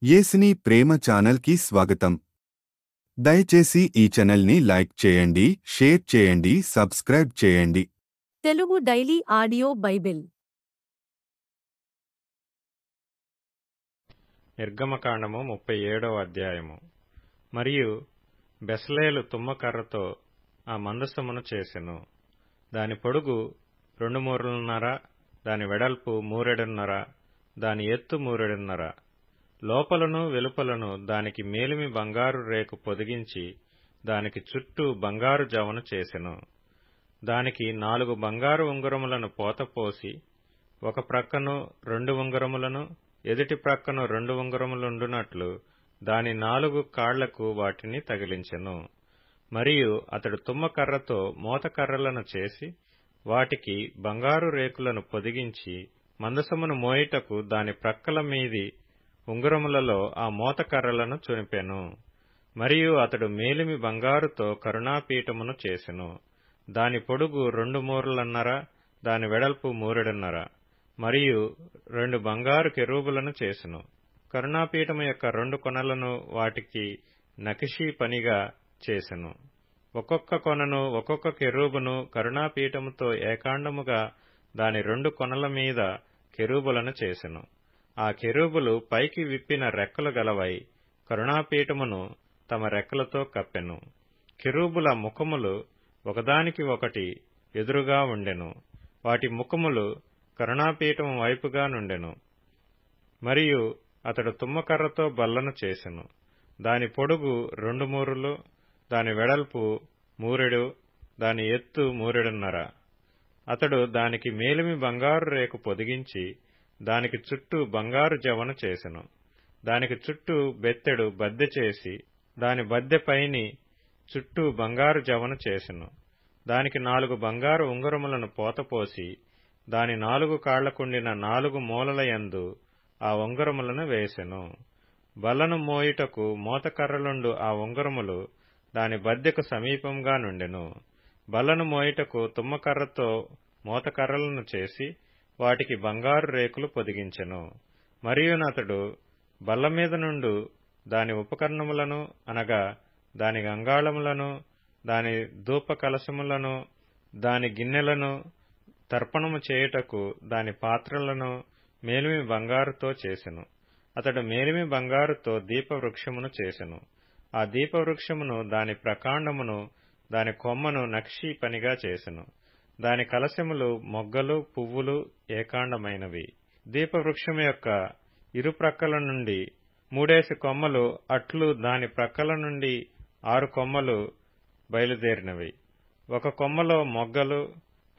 యేసుని ప్రేమ ఛానల్కి స్వాగతం. దయచేసి ఈ ఛానల్ని లైక్ చేయండి, షేర్ చేయండి, సబ్స్క్రైబ్ చేయండి. తెలుగు డైలీ ఆడియో బైబిల్ నిర్గమకాండము 37వ అధ్యాయము. మరియు బెసలేలు తుమ్మకర్రతో ఆ మందసమును చేసెను. దాని పొడుగు 2 మూరలున్నర, దాని వెడల్పు 3 దాని ఎత్తు 3 లోపలను వెలుపలను దానికి మేలిమి బంగారు రేకు పొదిగించి దానికి చుట్టూ బంగారు జవను చేసెను. దానికి 4 బంగారు ఉంగరములను పోతపోసి ఒక ప్రక్కను 2 ఉంగరములను ఎదుటి ప్రక్కను 2 ఉంగరములుండునట్లు దాని 4 కాళ్లకు వాటిని తగిలించెను. మరియు అతడు తుమ్మకర్రతో మోతకర్రలను చేసి వాటికి బంగారు రేకులను పొదిగించి మందసమును మోయుటకు దాని ప్రక్కల మీది ఉంగరములలో ఆ మోతకర్రలను చునిపెను. మరియు అతడు మేలిమి బంగారుతో కరుణాపీఠమును చేసెను. దాని పొడుగు 2 మూరలున్నర, దాని వెడల్పు 3 మరియు 2 బంగారు కెరూబులను చేసెను. కరుణాపీఠము యొక్క 2 కొనలను వాటికి నకిషీ పనిగా చేసెను. ఒక్కొక్క కొనను ఒక్కొక్క కెరూబును కరుణాపీఠముతో ఏకాండముగా దాని 2 కొనల మీద కెరూబులను చేసెను. ఆ కెరూబులు పైకి విప్పిన రెక్కలు గలవై కరుణాపీఠమును తమ రెక్కలతో కప్పెను. కెరూబుల ముఖములు ఒకదానికి ఒకటి ఎదురుగా ఉండెను. వాటి ముఖములు కరుణాపీఠము వైపుగా నుండెను. మరియు అతడు తుమ్మకర్రతో బల్లను చేసెను. దాని పొడుగు 2 మూరలు, దాని వెడల్పు 3, దాని ఎత్తు 3 అతడు దానికి మేలిమి బంగారు రేకు పొదిగించి దానికి చుట్టూ బంగారు జవను చేసెను. దానికి చుట్టూ బెత్తెడు బద్దె చేసి దాని బద్దె పైని చుట్టూ బంగారు జవను చేసెను. దానికి 4 బంగారు ఉంగరములను పోతపోసి దాని 4 కాళ్లకుండిన 4 మూలల యందు ఆ ఉంగరములను వేసెను. బల్లను మోయుటకు మోతకర్రలుండు ఆ ఉంగరములు దాని బద్దెకు సమీపంగా నుండెను. బల్లను మోయుటకు తుమ్మకర్రతో మోతకర్రలను చేసి వాటికి బంగారు రేకులు పొదిగించెను. మరియు అతడు బల్ల మీద నుండు దాని ఉపకరణములను అనగా దాని గంగాళములను, దాని ధూప కలశములను, దాని గిన్నెలను, తర్పణము చేయుటకు దాని పాత్రలను మేలిమి బంగారుతో చేసెను. అతడు మేలిమి బంగారుతో దీపవృక్షమును చేసెను. ఆ దీపవృక్షమును దాని ప్రకాండమును దాని కొమ్మను నక్షీ పనిగా చేసెను. దాని కలశములు మొగ్గలు పువ్వులు ఏకాండమైనవి. దీపవృక్షము యొక్క ఇరు ప్రక్కల నుండి 3 కొమ్మలు అట్లు దాని ప్రక్కల నుండి 6 కొమ్మలు బయలుదేరినవి. ఒక కొమ్మలో మొగ్గలు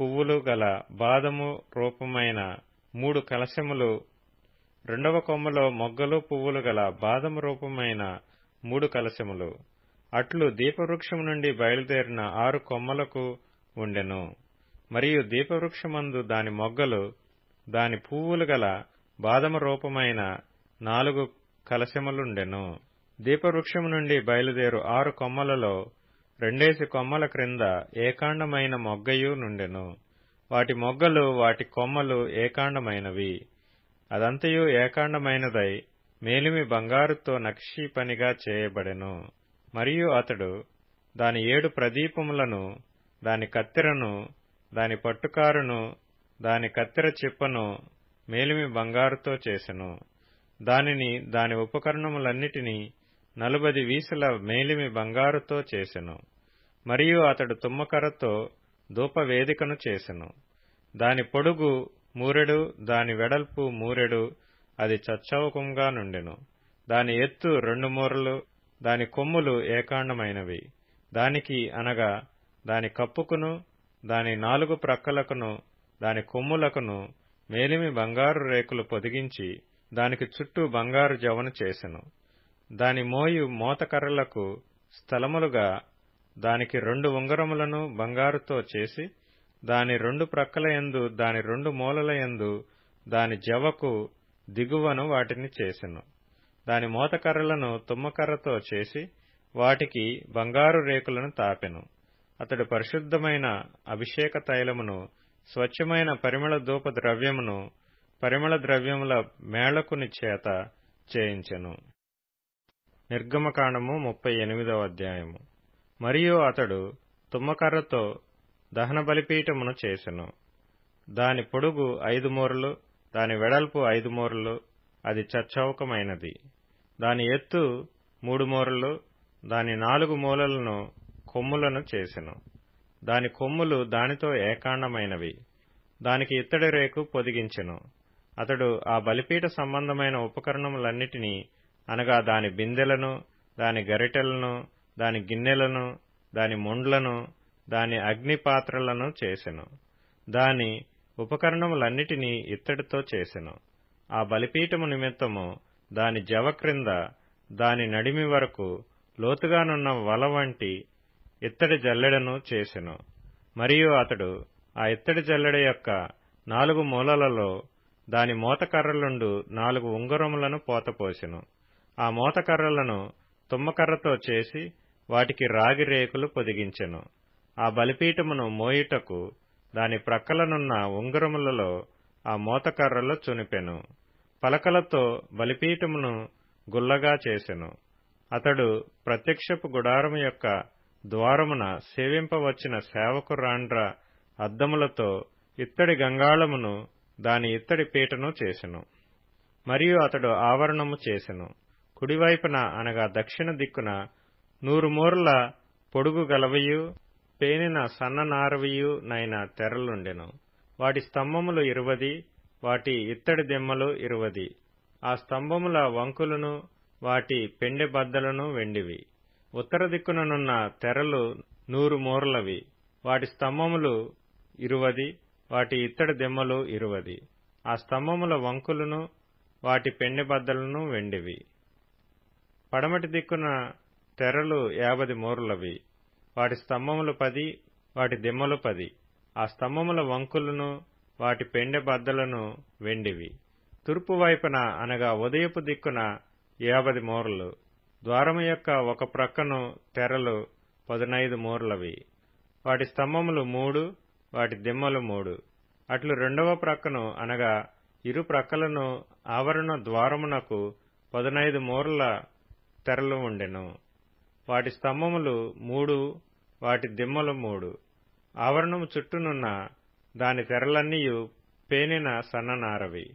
పువ్వులు గల బాదము రూపమైన 3 కలశములు, 2వ కొమ్మలో మొగ్గలు పువ్వులు గల బాదము రూపమైన 3 కలశములు అట్లు దీపవృక్షము నుండి బయలుదేరిన 6 కొమ్మలకు ఉండెను. మరియు దీపవృక్షమందు దాని మొగ్గలు, దాని పువ్వులు గల బాదము రూపమైన 4 కలశములుండెను. దీపవృక్షము నుండి బయలుదేరు 6 కొమ్మలలో 2 కొమ్మల క్రింద ఏకాండమైన మొగ్గయు నుండెను. వాటి మొగ్గలు వాటి కొమ్మలు ఏకాండమైనవి. అదంతయు ఏకాండమైనదై మేలిమి బంగారుతో నక్షీ పనిగా చేయబడెను. మరియు అతడు దాని 7 ప్రదీపములను, దాని కత్తెరను, దాని పట్టుకారును, దాని కత్తెర చిప్పను మేలిమి బంగారుతో చేసెను. దానిని దాని ఉపకరణములన్నిటినీ 40 వీసల మేలిమి బంగారుతో చేసెను. మరియు అతడు తుమ్మకర్రతో ధూపవేదికను చేసెను. దాని పొడుగు 3, దాని వెడల్పు 3, అది చచ్చౌకంగా నుండెను. దాని ఎత్తు 2 మూరలు, దాని కొమ్ములు ఏకాండమైనవి. దానికి అనగా దాని కప్పుకును, దాని 4 ప్రక్కలకును, దాని కొమ్ములకును మేలిమి బంగారు రేకులు పొదిగించి దానికి చుట్టూ బంగారు జవను చేసెను. దాని మోయు మోతకర్రలకు స్థలములుగా దానికి 2 ఉంగరములను బంగారుతో చేసి దాని 2 ప్రక్కల యందు దాని 2 మూలల యందు దాని జవకు దిగువను వాటిని చేసెను. దాని మోతకర్రలను తుమ్మకర్రతో చేసి వాటికి బంగారు రేకులను తాపెను. అతడు పరిశుద్ధమైన అభిషేక తైలమును, స్వచ్ఛమైన పరిమళ ధూప ద్రవ్యమును, పరిమళ ద్రవ్యముల మేళకుని చేత చేయించెను. నిర్గమకాండము 38వ అధ్యాయము. మరియు అతడు తుమ్మకర్రతో దహన బలిపీఠమును చేసెను. దాని పొడుగు 5 మూరలు, దాని వెడల్పు 5 మూరలు, అది చచ్చౌకమైనది. దాని ఎత్తు 3 మూరలు, దాని 4 మూలలను కొమ్ములను చేసెను. దాని కొమ్ములు దానితో ఏకాండమైనవి. దానికి ఇత్తడి రేకు పొదిగించెను. అతడు ఆ బలిపీఠ సంబంధమైన ఉపకరణములన్నిటినీ, అనగా దాని బిందెలను, దాని గరిటెలను, దాని గిన్నెలను, దాని ముండ్లను, దాని అగ్నిపాత్రలను చేసెను. దాని ఉపకరణములన్నిటినీ ఇత్తడితో చేసెను. ఆ బలిపీఠము నిమిత్తము దాని జవ క్రింద దాని నడిమి వరకు లోతుగానున్న వల వంటి ఇత్తడి జల్లెడను చేసెను. మరియు అతడు ఆ ఇత్తడి జల్లెడ యొక్క 4 మూలలలో దాని మోతకర్రలుండు 4 ఉంగరములను పోతపోసెను. ఆ మోతకర్రలను తుమ్మకర్రతో చేసి వాటికి రాగి రేకులు పొదిగించెను. ఆ బలిపీఠమును మోయుటకు దాని ప్రక్కలనున్న ఉంగరములలో ఆ మోతకర్రలు చునిపెను. పలకలతో బలిపీఠమును గుల్లగా చేసెను. అతడు ప్రత్యక్షపు గుడారము యొక్క ద్వారమున సేవింపవచ్చిన సేవకురాండ్ర అద్దములతో ఇత్తడి గంగాళమును, దాని ఇత్తడి పీటను చేసెను. మరియు అతడు ఆవరణము చేసెను. కుడివైపున అనగా దక్షిణ దిక్కున 100 మూరల పొడుగు గలవియు పేనిన సన్ననారవియు నైన తెరలుండెను. వాటి స్తంభములు 20, వాటి ఇత్తడి దిమ్మలు 20. ఆ స్తంభముల వంకులను, వాటి పెండె బద్దలను వెండివి. ఉత్తర దిక్కుననున్న తెరలు 100 మూరలవి. వాటి స్తంభములు 20, వాటి ఇత్తడి దిమ్మలు 20. ఆ స్తంభముల వంకులను, వాటి పెండె బద్దలను వెండివి. పడమటి దిక్కున తెరలు 50 మూరలవి. వాటి స్తంభములు 10, వాటి దిమ్మలు 10. ఆ స్తంభముల వంకులను, వాటి పెండె బద్దలను వెండివి. తూర్పు వైపున అనగా ఉదయపు దిక్కున 50 మూరలు. ద్వారము యొక్క ఒక ప్రక్కను తెరలు 15 మూరలవి. వాటి స్తంభములు 3, వాటి దిమ్మలు 3. అట్లు రెండవ ప్రక్కను అనగా ఇరు ప్రక్కలను ఆవరణ ద్వారమునకు 15 మూరల తెరలు ఉండెను. వాటి స్తంభములు 3, వాటి దిమ్మలు 3. ఆవరణము చుట్టూనున్న దాని తెరలన్నీయు పేనిన సన్ననారవి.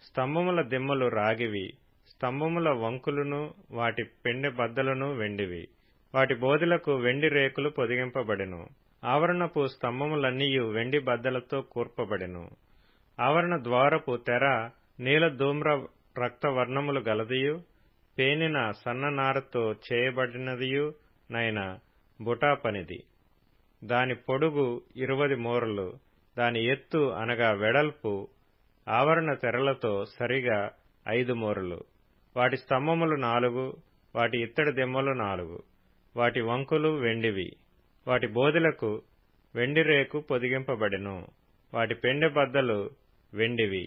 స్తంభముల దిమ్మలు రాగివి. స్తంభముల వంకులను, వాటి పెండె బద్దలను వెండివి. వాటి బోధులకు వెండి రేకులు పొదిగింపబడెను. ఆవరణపు స్తంభములన్నీయు వెండి బద్దలతో కూర్పబడెను. ఆవరణ ద్వారపు తెర నీల ధూమ్ర రక్తవర్ణములు గలదియు, పేనిన సన్ననారతో చేయబడినదియు నైన బుటా పనిది. దాని పొడుగు 20 మూరలు, దాని ఎత్తు అనగా వెడల్పు ఆవరణ తెరలతో సరిగా 5 మూరలు. వాటి స్తంభములు 4, వాటి ఇత్తడి దిమ్మలు 4. వాటి వంకులు వెండివి. వాటి బోధులకు వెండి రేకు పొదిగింపబడెను. వాటి పెండె బద్దలు వెండివి.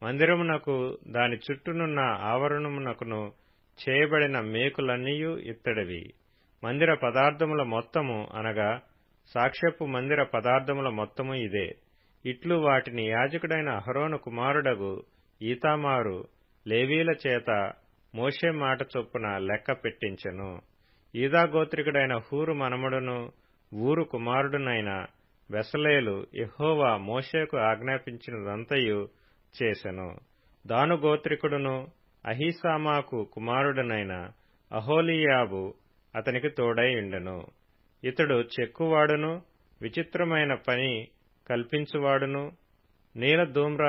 మందిరమునకు దాని చుట్టూనున్న ఆవరణమునకును చేయబడిన మేకులన్నీయు ఇత్తడివి. మందిర పదార్థముల మొత్తము అనగా సాక్ష్యపు మందిర పదార్థముల మొత్తము ఇదే. ఇట్లు వాటిని యాజకుడైన అహరోను కుమారుడగు ఈతామారు లేవీల చేత మోషే మాట చొప్పున లెక్క పెట్టించెను. యూదా గోత్రికుడైన హూరు మనమడును, ఊరు కుమారుడునైన బెసలేలు యెహోవా మోషేకు ఆజ్ఞాపించినదంతయు చేసెను. దాను గోత్రికుడును అహీసామాకు కుమారుడునైన అహోలీయాబు అతనికి తోడై ఉండెను. ఇతడు చెక్కువాడును, విచిత్రమైన పని కల్పించువాడును, నీల ధూమ్ర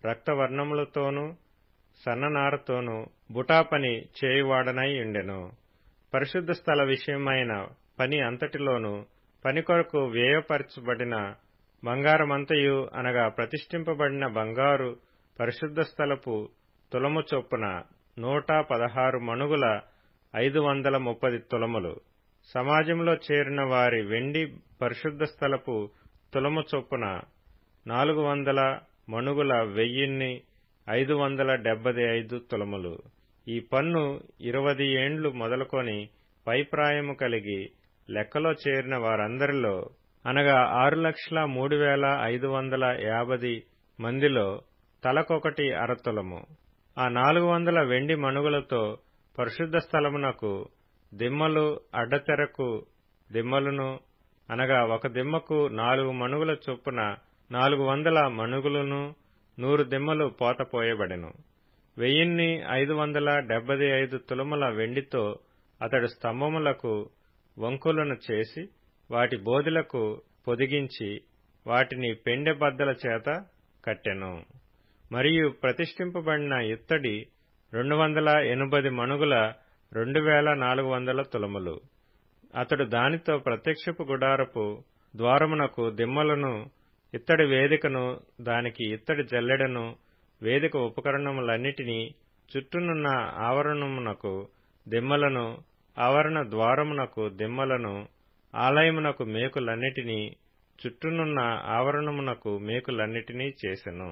రక్తవర్ణములతోనూ సన్ననారతోనూ బుటాపని చేయువాడనై ఉండెను. పరిశుద్ధ స్థల విషయమైన పని అంతటిలోనూ పని కొరకు వ్యయపరచబడిన బంగారమంతయు అనగా ప్రతిష్ఠింపబడిన బంగారు పరిశుద్ధ స్థలపు తులము చొప్పున 116 మణుగుల 530 తులములు. సమాజంలో చేరిన వారి వెండి పరిశుద్ధ స్థలపు తులము చొప్పున 400 మణుగుల 1575 తులములు. ఈ పన్ను 20 ఏండ్లు మొదలుకొని పైప్రాయము కలిగి లెక్కలో చేరిన వారందరిలో అనగా 6,03,550 మందిలో తలకొకటి అరతులము. ఆ 400 వెండి మణుగులతో పరిశుద్ధ స్థలమునకు దిమ్మలు, అడ్డతెరకు దిమ్మలును, అనగా ఒక దిమ్మకు 4 మణుగుల చొప్పున 400 మణుగులను, 100 దిమ్మలు పోతపోయబడెను. 1575 తులముల వెండితో అతడు స్తంభములకు వంకులను చేసి వాటి బోధులకు పొదిగించి వాటిని పెండె బద్దల చేత కట్టెను. మరియు ప్రతిష్ఠింపబడిన ఇత్తడి 280 మణుగుల 2400 తులములు. అతడు దానితో ప్రత్యక్షపు గుడారపు ద్వారమునకు దిమ్మలను, ఇత్తడి వేదికను, దానికి ఇత్తడి జల్లెడను, వేదిక ఉపకరణములన్నిటినీ, చుట్టూనున్న ఆవరణమునకు దిమ్మలను, ఆవరణ ద్వారమునకు దిమ్మలను, ఆలయమునకు మేకులన్నిటినీ, చుట్టూనున్న ఆవరణమునకు మేకులన్నిటినీ చేసెను.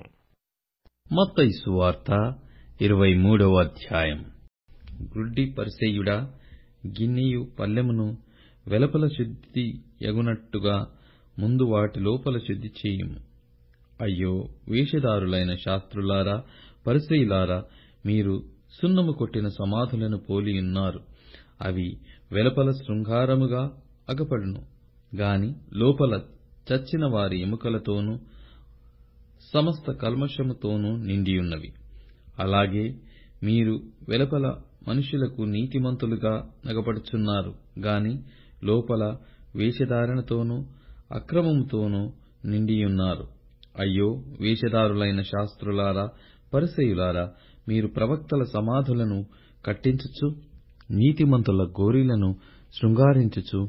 మత్తయి సువార్త 23వ అధ్యాయం. గ్రుడ్డి పరిసెయ్యుడా, గిన్నెయు పల్లెమును వెలుపల శుద్ధి యగునట్టుగా ముందు వాటి లోపల శుద్ధి చేయుము. అయ్యో, వేషధారులైన శాస్త్రులారా, పరిసెయులారా, మీరు సున్నము కొట్టిన సమాధులను పోలియున్నారు. అవి వెలుపల శృంగారముగా అగపడును గాని లోపల చచ్చిన వారి ఎముకలతోనూ సమస్త కల్మషముతోనూ నిండియున్నవి. అలాగే మీరు వెలుపల మనుషులకు నీతిమంతులుగా నగపడుచున్నారు గాని లోపల వేషధారణతోనూ అక్రమముతోనూ నిండియున్నారు. అయ్యో, వేషధారులైన శాస్త్రులారా, పరిసెయులారా, మీరు ప్రవక్తల సమాధులను కట్టించుచు నీతిమంతుల గోరీలను శృంగారించుచు,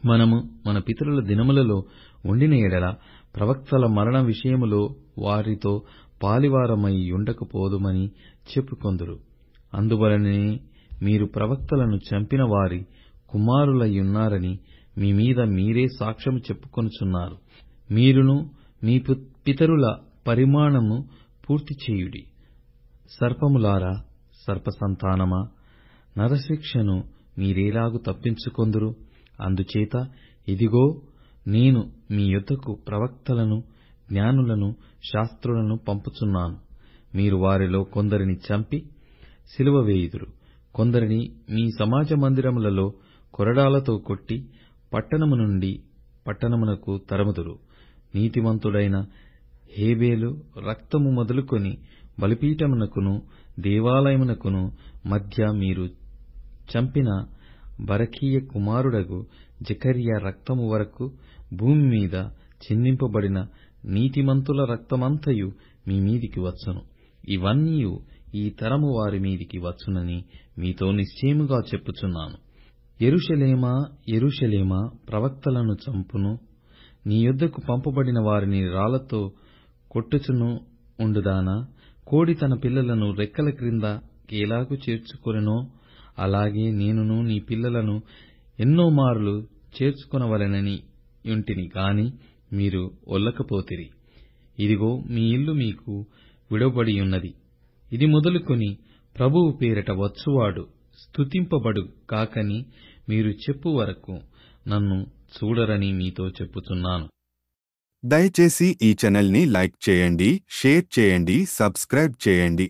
మనము మన పితరుల దినములలో ఉండిన ఎడల ప్రవక్తల మరణ విషయములో వారితో పాలివారమై ఉండకపోదుమని చెప్పుకొందురు. అందువలనే మీరు ప్రవక్తలను చంపిన వారి కుమారులయ్యున్నారని మీ మీద మీరే సాక్ష్యము చెప్పుకొనుచున్నారు. మీరును మీ పితరుల పరిమాణము పూర్తి చేయుడి. సర్పములారా, సర్పసంతానమా, నరశిక్షను మీరేలాగు తప్పించుకొందురు? అందుచేత ఇదిగో, నేను మీ యొద్దకు ప్రవక్తలను, జ్ఞానులను, శాస్త్రులను పంపుచున్నాను. మీరు వారిలో కొందరిని చంపి సిలువ వేయుదురు, కొందరిని మీ సమాజ మందిరములలో కొరడాలతో కొట్టి పట్టణము నుండి పట్టణమునకు తరుముదురు. నీతిమంతుడైన హేబేలు రక్తము మొదలుకొని బలిపీఠమునకును దేవాలయమునకును మధ్య మీరు చంపిన బరకీయ కుమారుడగు జకర్యా రక్తము వరకు భూమి మీద చిందింపబడిన నీతిమంతుల రక్తమంతయు మీ మీదికి వచ్చును. ఇవన్నీయు ఈ తరము వారి మీదికి వచ్చునని మీతో నిశ్చయముగా చెప్పుచున్నాను. యెరూషలేమా, యెరూషలేమా, ప్రవక్తలను చంపును, నీ యొద్దకు పంపబడిన వారిని రాళ్లతో కొట్టుచును ఉండుదానా? కోడి తన పిల్లలను రెక్కల క్రింద ఎలాగు చేర్చుకొనెనో అలాగే నేనును నీ పిల్లలను ఎన్నో మార్లు చేర్చుకొనవలెనని యుంటిని గాని మీరు ఒల్లకపోతిరి. ఇదిగో, మీ ఇల్లు మీకు విడవబడియున్నది. ఇది మొదలుకొని ప్రభువు పేరట వచ్చువాడు స్తుతింపబడు కాకని మీరు చెప్పు వరకు నన్ను చూడరని మీతో చెప్పుచున్నాను. దయచేసి ఈ ఛానల్ని లైక్ చేయండి, షేర్ చేయండి, సబ్స్క్రైబ్ చేయండి.